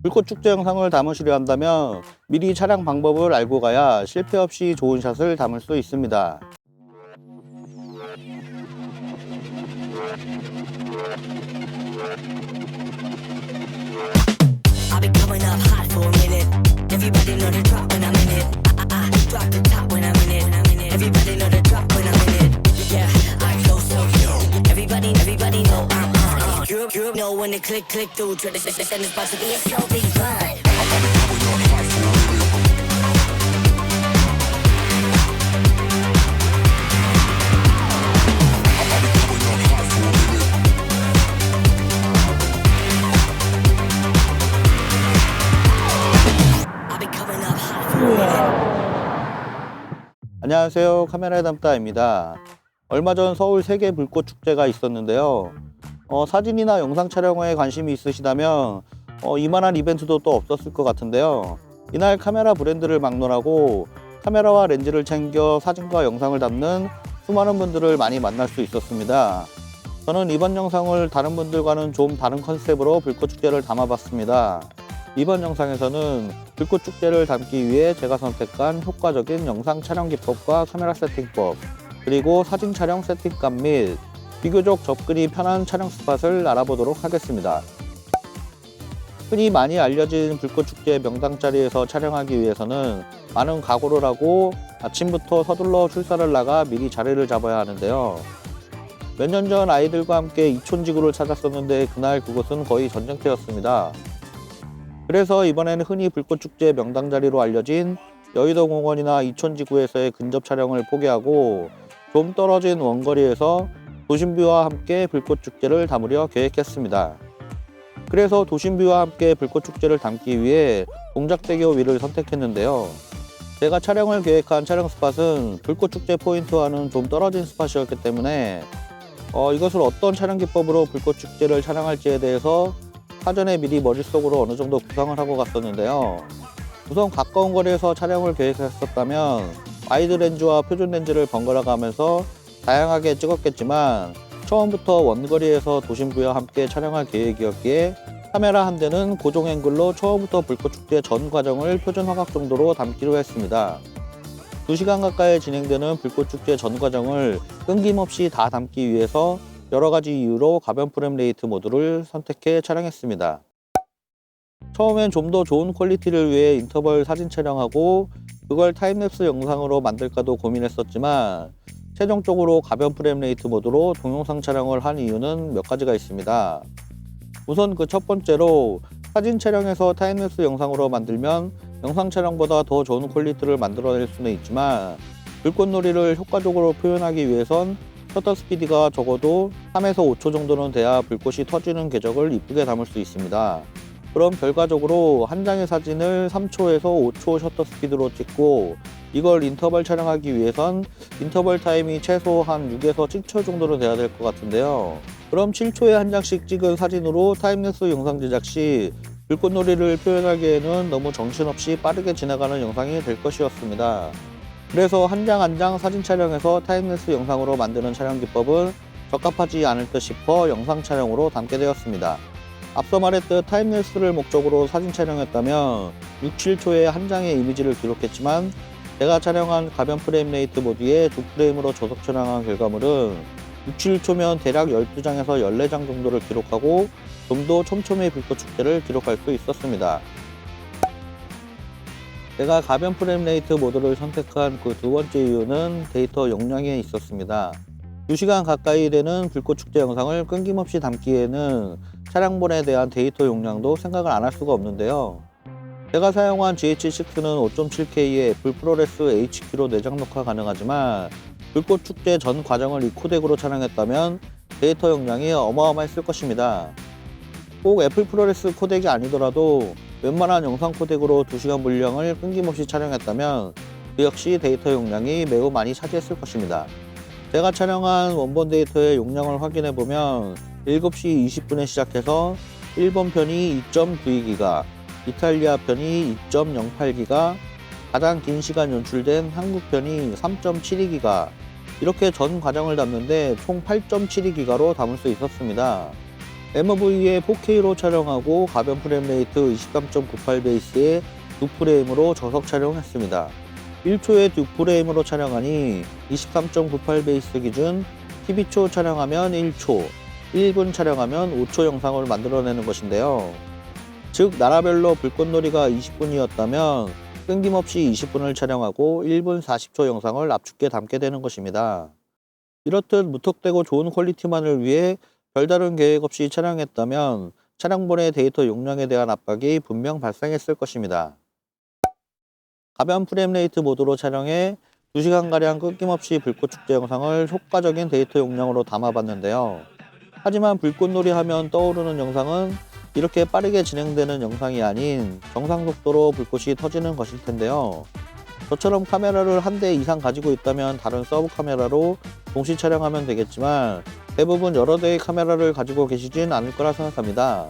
불꽃 축제 영상을 담으시려 한다면 미리 촬영 방법을 알고 가야 실패 없이 좋은 샷을 담을 수 있습니다. I've been coming up hot for a minute. Everybody know the drop when I'm in it. I drop the top when I'm in it. Everybody know the drop when I'm in it. Yeah, I flow so good. Everybody know I'm on. You know when the click through. Try to send this about to be a show, big fun. I've been coming up hot for a minute. 안녕하세요, 카메라에 담다입니다. 얼마 전 서울 세계 불꽃 축제가 있었는데요. 사진이나 영상 촬영에 관심이 있으시다면 이만한 이벤트도 또 없었을 것 같은데요. 이날 카메라 브랜드를 막론하고 카메라와 렌즈를 챙겨 사진과 영상을 담는 수많은 분들을 많이 만날 수 있었습니다. 저는 이번 영상을 다른 분들과는 좀 다른 컨셉으로 불꽃 축제를 담아봤습니다. 이번 영상에서는 불꽃 축제를 담기 위해 제가 선택한 효과적인 영상 촬영 기법과 카메라 세팅법, 그리고 사진 촬영 세팅감 및 비교적 접근이 편한 촬영 스팟을 알아보도록 하겠습니다. 흔히 많이 알려진 불꽃 축제 명당 자리에서 촬영하기 위해서는 많은 각오를 하고 아침부터 서둘러 출사를 나가 미리 자리를 잡아야 하는데요. 몇 년 전 아이들과 함께 이촌지구를 찾았었는데 그날 그곳은 거의 전쟁터였습니다. 그래서 이번에는 흔히 불꽃축제 명당 자리로 알려진 여의도 공원이나 이촌지구에서의 근접 촬영을 포기하고 좀 떨어진 원거리에서 도심뷰와 함께 불꽃축제를 담으려 계획했습니다. 그래서 도심뷰와 함께 불꽃축제를 담기 위해 동작대교 위를 선택했는데요. 제가 촬영을 계획한 촬영 스팟은 불꽃축제 포인트와는 좀 떨어진 스팟이었기 때문에 이것을 어떤 촬영 기법으로 불꽃축제를 촬영할지에 대해서 사전에 미리 머릿속으로 어느 정도 구상을 하고 갔었는데요. 우선 가까운 거리에서 촬영을 계획했었다면 와이드 렌즈와 표준 렌즈를 번갈아 가면서 다양하게 찍었겠지만 처음부터 원거리에서 도심부와 함께 촬영할 계획이었기에 카메라 한 대는 고정 앵글로 처음부터 불꽃축제 전 과정을 표준 화각 정도로 담기로 했습니다. 2시간 가까이 진행되는 불꽃축제 전 과정을 끊김없이 다 담기 위해서 여러가지 이유로 가변 프레임 레이트 모드를 선택해 촬영했습니다. 처음엔 좀 더 좋은 퀄리티를 위해 인터벌 사진 촬영하고 그걸 타임랩스 영상으로 만들까도 고민했었지만 최종적으로 가변 프레임 레이트 모드로 동영상 촬영을 한 이유는 몇 가지가 있습니다. 우선 그 첫 번째로 사진 촬영에서 타임랩스 영상으로 만들면 영상 촬영보다 더 좋은 퀄리티를 만들어낼 수는 있지만 불꽃놀이를 효과적으로 표현하기 위해선 셔터 스피드가 적어도 3에서 5초 정도는 돼야 불꽃이 터지는 궤적을 이쁘게 담을 수 있습니다. 그럼 결과적으로 한 장의 사진을 3초에서 5초 셔터 스피드로 찍고 이걸 인터벌 촬영하기 위해선 인터벌 타임이 최소 한 6에서 7초 정도로 돼야 될 것 같은데요. 그럼 7초에 한 장씩 찍은 사진으로 타임랩스 영상 제작 시 불꽃놀이를 표현하기에는 너무 정신없이 빠르게 지나가는 영상이 될 것이었습니다. 그래서 한 장 한 장 사진 촬영해서 타임랩스 영상으로 만드는 촬영 기법은 적합하지 않을 듯 싶어 영상 촬영으로 담게 되었습니다. 앞서 말했듯 타임랩스를 목적으로 사진 촬영했다면 6, 7초에 한 장의 이미지를 기록했지만 제가 촬영한 가변 프레임 레이트 모드에 2프레임으로 저속 촬영한 결과물은 6, 7초면 대략 12장에서 14장 정도를 기록하고 좀 더 촘촘히 불꽃 축제를 기록할 수 있었습니다. 제가 가변 프레임 레이트 모드를 선택한 그 두 번째 이유는 데이터 용량에 있었습니다. 2시간 가까이 되는 불꽃 축제 영상을 끊김없이 담기에는 촬영본에 대한 데이터 용량도 생각을 안 할 수가 없는데요. 제가 사용한 GH6는 5.7K의 애플 프로레스 HQ로 내장 녹화 가능하지만 불꽃 축제 전 과정을 이 코덱으로 촬영했다면 데이터 용량이 어마어마했을 것입니다. 꼭 애플 프로레스 코덱이 아니더라도 웬만한 영상 코덱으로 2시간 분량을 끊김없이 촬영했다면 그 역시 데이터 용량이 매우 많이 차지했을 것입니다. 제가 촬영한 원본 데이터의 용량을 확인해보면 7시 20분에 시작해서 일본 편이 2.92기가, 이탈리아 편이 2.08기가, 가장 긴 시간 연출된 한국 편이 3.72기가, 이렇게 전 과정을 담는데 총 8.72기가로 담을 수 있었습니다. MOV에 4K로 촬영하고 가변 프레임 레이트 23.98 베이스의 두 프레임으로 저속 촬영했습니다. 1초에 두 프레임으로 촬영하니 23.98 베이스 기준 12초 촬영하면 1초, 1분 촬영하면 5초 영상을 만들어내는 것인데요. 즉 나라별로 불꽃놀이가 20분이었다면 끊김없이 20분을 촬영하고 1분 40초 영상을 압축해 담게 되는 것입니다. 이렇듯 무턱대고 좋은 퀄리티만을 위해 별다른 계획 없이 촬영했다면 촬영본의 데이터 용량에 대한 압박이 분명 발생했을 것입니다. 가변 프레임 레이트 모드로 촬영해 2시간가량 끊김없이 불꽃축제 영상을 효과적인 데이터 용량으로 담아봤는데요. 하지만 불꽃놀이 하면 떠오르는 영상은 이렇게 빠르게 진행되는 영상이 아닌 정상 속도로 불꽃이 터지는 것일 텐데요. 저처럼 카메라를 한 대 이상 가지고 있다면 다른 서브 카메라로 동시 촬영하면 되겠지만 대부분 여러 대의 카메라를 가지고 계시진 않을 거라 생각합니다.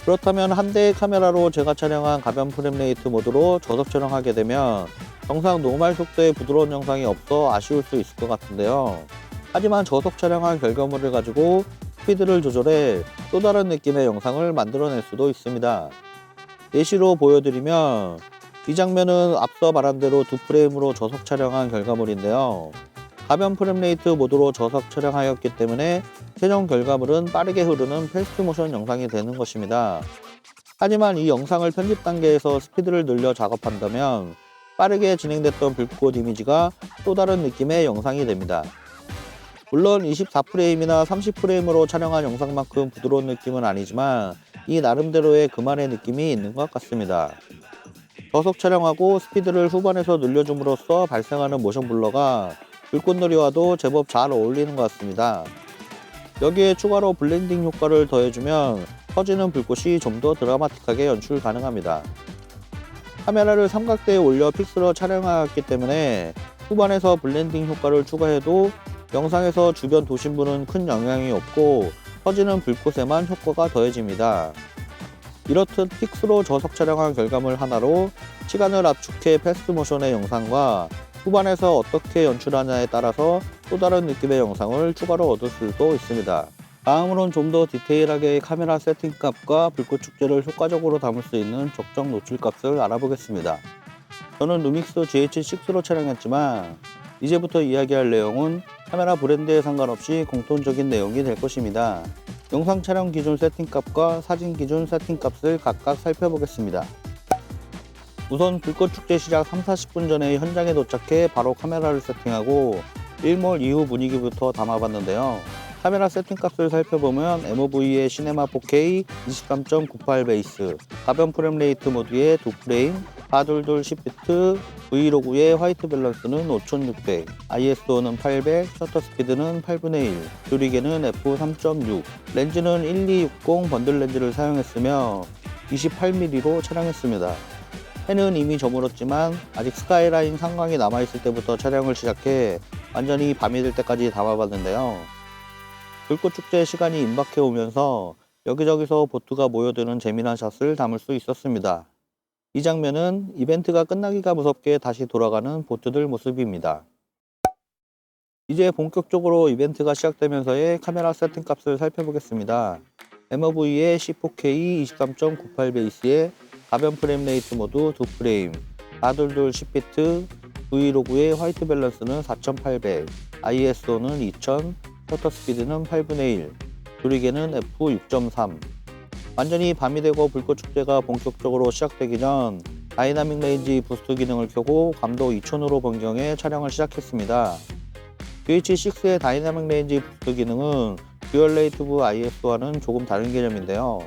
그렇다면 한 대의 카메라로 제가 촬영한 가변 프레임 레이트 모드로 저속 촬영하게 되면 정상 노멀 속도의 부드러운 영상이 없어 아쉬울 수 있을 것 같은데요. 하지만 저속 촬영한 결과물을 가지고 스피드를 조절해 또 다른 느낌의 영상을 만들어낼 수도 있습니다. 예시로 보여드리면 이 장면은 앞서 말한 대로 두 프레임으로 저속 촬영한 결과물인데요. 가변 프레임 레이트 모드로 저속 촬영하였기 때문에 최종 결과물은 빠르게 흐르는 패스트 모션 영상이 되는 것입니다. 하지만 이 영상을 편집 단계에서 스피드를 늘려 작업한다면 빠르게 진행됐던 불꽃 이미지가 또 다른 느낌의 영상이 됩니다. 물론 24프레임이나 30프레임으로 촬영한 영상만큼 부드러운 느낌은 아니지만 이 나름대로의 그만의 느낌이 있는 것 같습니다. 저속 촬영하고 스피드를 후반에서 늘려줌으로써 발생하는 모션 블러가 불꽃놀이와도 제법 잘 어울리는 것 같습니다. 여기에 추가로 블렌딩 효과를 더해주면 터지는 불꽃이 좀 더 드라마틱하게 연출 가능합니다. 카메라를 삼각대에 올려 픽스로 촬영하였기 때문에 후반에서 블렌딩 효과를 추가해도 영상에서 주변 도심부는 큰 영향이 없고 터지는 불꽃에만 효과가 더해집니다. 이렇듯 픽스로 저속 촬영한 결과물 하나로 시간을 압축해 패스트 모션의 영상과 후반에서 어떻게 연출하냐에 따라서 또 다른 느낌의 영상을 추가로 얻을 수도 있습니다. 다음으로는 좀 더 디테일하게 카메라 세팅 값과 불꽃 축제를 효과적으로 담을 수 있는 적정 노출 값을 알아보겠습니다. 저는 루믹스 GH6로 촬영했지만 이제부터 이야기할 내용은 카메라 브랜드에 상관없이 공통적인 내용이 될 것입니다. 영상 촬영 기준 세팅값과 사진 기준 세팅값을 각각 살펴보겠습니다. 우선 불꽃 축제 시작 3-40분 전에 현장에 도착해 바로 카메라를 세팅하고 일몰 이후 분위기부터 담아봤는데요. 카메라 세팅값을 살펴보면 MOV의 시네마 4K 23.98 베이스, 가변 프레임 레이트 모드의 2프레임, 422 10비트, 브이로그의 화이트 밸런스는 5600, ISO는 800, 셔터 스피드는 8분의 1, 조리개는 f3.6, 렌즈는 1260 번들 렌즈를 사용했으며 28mm로 촬영했습니다. 해는 이미 저물었지만 아직 스카이라인 상광이 남아있을 때부터 촬영을 시작해 완전히 밤이 될 때까지 담아봤는데요. 불꽃 축제 시간이 임박해 오면서 여기저기서 보트가 모여드는 재미난 샷을 담을 수 있었습니다. 이 장면은 이벤트가 끝나기가 무섭게 다시 돌아가는 보트들 모습입니다. 이제 본격적으로 이벤트가 시작되면서의 카메라 세팅 값을 살펴보겠습니다. MOV의 C4K 23.98 베이스에 가변 프레임 레이트 모드 2프레임, 422 10비트, 브이로그의 화이트 밸런스는 4800, ISO는 2000, 셔터 스피드는 8분의 1, 조리개는 f6.3. 완전히 밤이 되고 불꽃 축제가 본격적으로 시작되기 전 다이나믹 레인지 부스트 기능을 켜고 감도 2000으로 변경해 촬영을 시작했습니다. GH6의 다이나믹 레인지 부스트 기능은 듀얼 레이티브 ISO와는 조금 다른 개념인데요.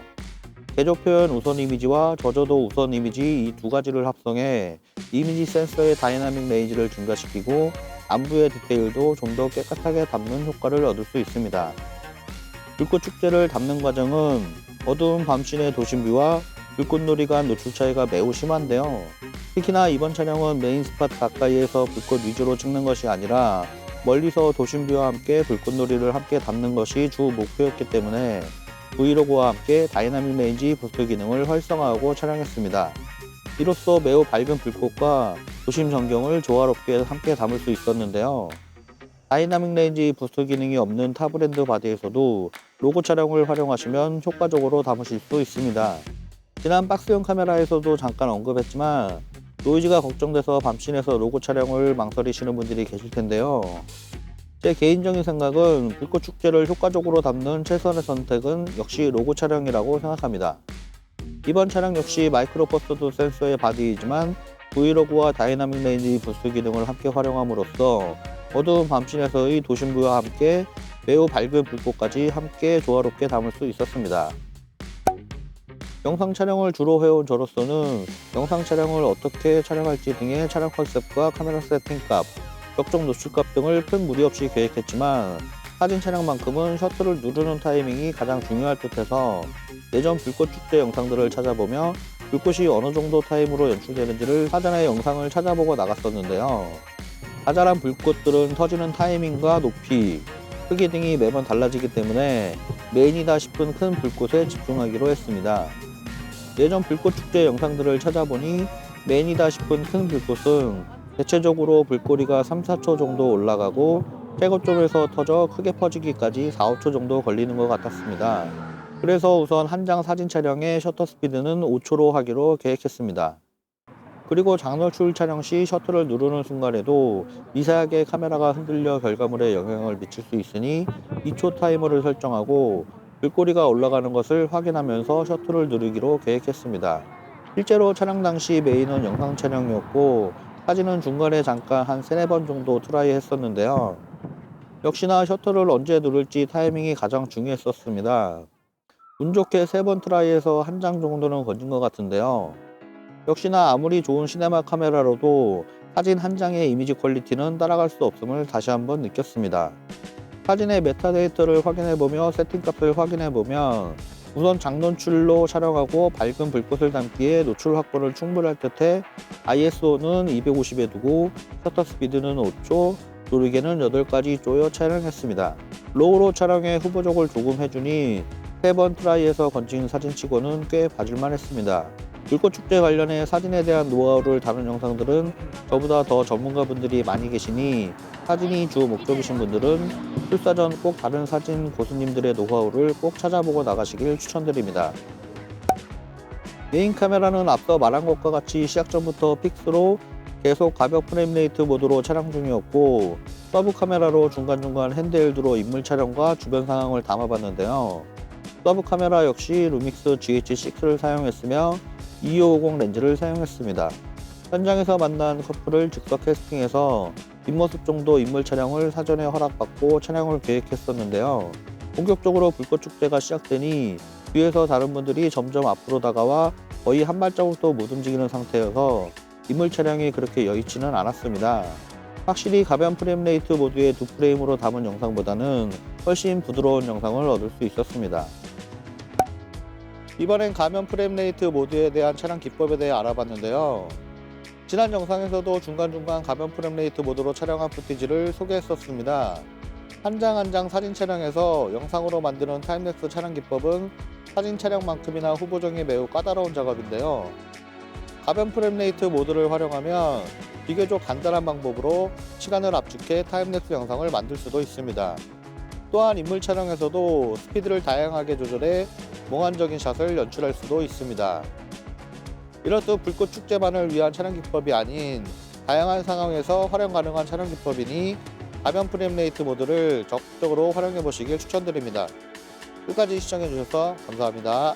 개조 표현 우선 이미지와 저조도 우선 이미지 이 두 가지를 합성해 이미지 센서의 다이나믹 레인지를 증가시키고 안부의 디테일도 좀 더 깨끗하게 담는 효과를 얻을 수 있습니다. 불꽃 축제를 담는 과정은 어두운 밤시내 도심뷰와 불꽃놀이가 노출 차이가 매우 심한데요. 특히나 이번 촬영은 메인 스팟 가까이에서 불꽃 위주로 찍는 것이 아니라 멀리서 도심뷰와 함께 불꽃놀이를 함께 담는 것이 주 목표였기 때문에 브이로그와 함께 다이나믹 레인지 부스트 기능을 활성화하고 촬영했습니다. 이로써 매우 밝은 불꽃과 도심 전경을 조화롭게 함께 담을 수 있었는데요. 다이나믹 레인지 부스트 기능이 없는 타 브랜드 바디에서도 로고 촬영을 활용하시면 효과적으로 담으실 수 있습니다. 지난 박스형 카메라에서도 잠깐 언급했지만 노이즈가 걱정돼서 밤씬에서 로고 촬영을 망설이시는 분들이 계실 텐데요. 제 개인적인 생각은 불꽃 축제를 효과적으로 담는 최선의 선택은 역시 로고 촬영이라고 생각합니다. 이번 차량 역시 마이크로 버스트 센서의 바디이지만 브이로그와 다이나믹 레인지 부스 기능을 함께 활용함으로써 어두운 밤씬에서의 도심부와 함께 매우 밝은 불꽃까지 함께 조화롭게 담을 수 있었습니다. 영상 촬영을 주로 해온 저로서는 영상 촬영을 어떻게 촬영할지 등의 촬영 컨셉과 카메라 세팅값, 적정 노출값 등을 큰 무리 없이 계획했지만 사진 촬영만큼은 셔터를 누르는 타이밍이 가장 중요할 듯해서 예전 불꽃 축제 영상들을 찾아보며 불꽃이 어느 정도 타임으로 연출되는지를 사전에 영상을 찾아보고 나갔었는데요. 자잘한 불꽃들은 터지는 타이밍과 높이, 크기 등이 매번 달라지기 때문에 메인이다 싶은 큰 불꽃에 집중하기로 했습니다. 예전 불꽃 축제 영상들을 찾아보니 메인이다 싶은 큰 불꽃은 대체적으로 불꼬리가 3-4초 정도 올라가고 최고점에서 터져 크게 퍼지기까지 4-5초 정도 걸리는 것 같았습니다. 그래서 우선 한 장 사진 촬영의 셔터 스피드는 5초로 하기로 계획했습니다. 그리고 장노출 촬영 시 셔터를 누르는 순간에도 미세하게 카메라가 흔들려 결과물에 영향을 미칠 수 있으니 2초 타이머를 설정하고 불꼬리가 올라가는 것을 확인하면서 셔터를 누르기로 계획했습니다. 실제로 촬영 당시 메인은 영상 촬영이었고 사진은 중간에 잠깐 한 3-4번 정도 트라이 했었는데요. 역시나 셔터를 언제 누를지 타이밍이 가장 중요했었습니다. 운 좋게 3번 트라이에서 한 장 정도는 건진 것 같은데요. 역시나 아무리 좋은 시네마 카메라로도 사진 한 장의 이미지 퀄리티는 따라갈 수 없음을 다시 한번 느꼈습니다. 사진의 메타데이터를 확인해보며 세팅값을 확인해보면 우선 장노출로 촬영하고 밝은 불꽃을 담기에 노출 확보를 충분히 할 듯해 ISO는 250에 두고 셔터 스피드는 5초, 조리개는 8가지 쪼여 촬영했습니다. 로우로 촬영에 후보적을 조금 해주니 3번 트라이에서 건진 사진치고는 꽤 봐줄만 했습니다. 불꽃축제 관련해 사진에 대한 노하우를 다룬 영상들은 저보다 더 전문가분들이 많이 계시니 사진이 주 목적이신 분들은 출사 전 꼭 다른 사진 고수님들의 노하우를 꼭 찾아보고 나가시길 추천드립니다. 메인 카메라는 앞서 말한 것과 같이 시작 전부터 픽스로 계속 가벽 프레임 레이트 모드로 촬영 중이었고 서브 카메라로 중간중간 핸드헬드로 인물 촬영과 주변 상황을 담아봤는데요. 서브 카메라 역시 루믹스 GH6를 사용했으며 2550 렌즈를 사용했습니다. 현장에서 만난 커플을 즉석 캐스팅해서 뒷모습 정도 인물 촬영을 사전에 허락받고 촬영을 계획했었는데요. 본격적으로 불꽃축제가 시작되니 뒤에서 다른 분들이 점점 앞으로 다가와 거의 한 발자국도 못 움직이는 상태여서 인물 촬영이 그렇게 여의치는 않았습니다. 확실히 가변 프레임 레이트 모드의 2프레임으로 담은 영상보다는 훨씬 부드러운 영상을 얻을 수 있었습니다. 이번엔 가변 프레임 레이트 모드에 대한 촬영 기법에 대해 알아봤는데요. 지난 영상에서도 중간중간 가변 프레임 레이트 모드로 촬영한 푸티지를 소개했었습니다. 한 장 한 장 사진 촬영에서 영상으로 만드는 타임랩스 촬영 기법은 사진 촬영만큼이나 후보정이 매우 까다로운 작업인데요. 가변 프레임 레이트 모드를 활용하면 비교적 간단한 방법으로 시간을 압축해 타임랩스 영상을 만들 수도 있습니다. 또한 인물 촬영에서도 스피드를 다양하게 조절해 몽환적인 샷을 연출할 수도 있습니다. 이렇듯 불꽃 축제만을 위한 촬영 기법이 아닌 다양한 상황에서 활용 가능한 촬영 기법이니 가변 프레임 레이트 모드를 적극적으로 활용해 보시길 추천드립니다. 끝까지 시청해 주셔서 감사합니다.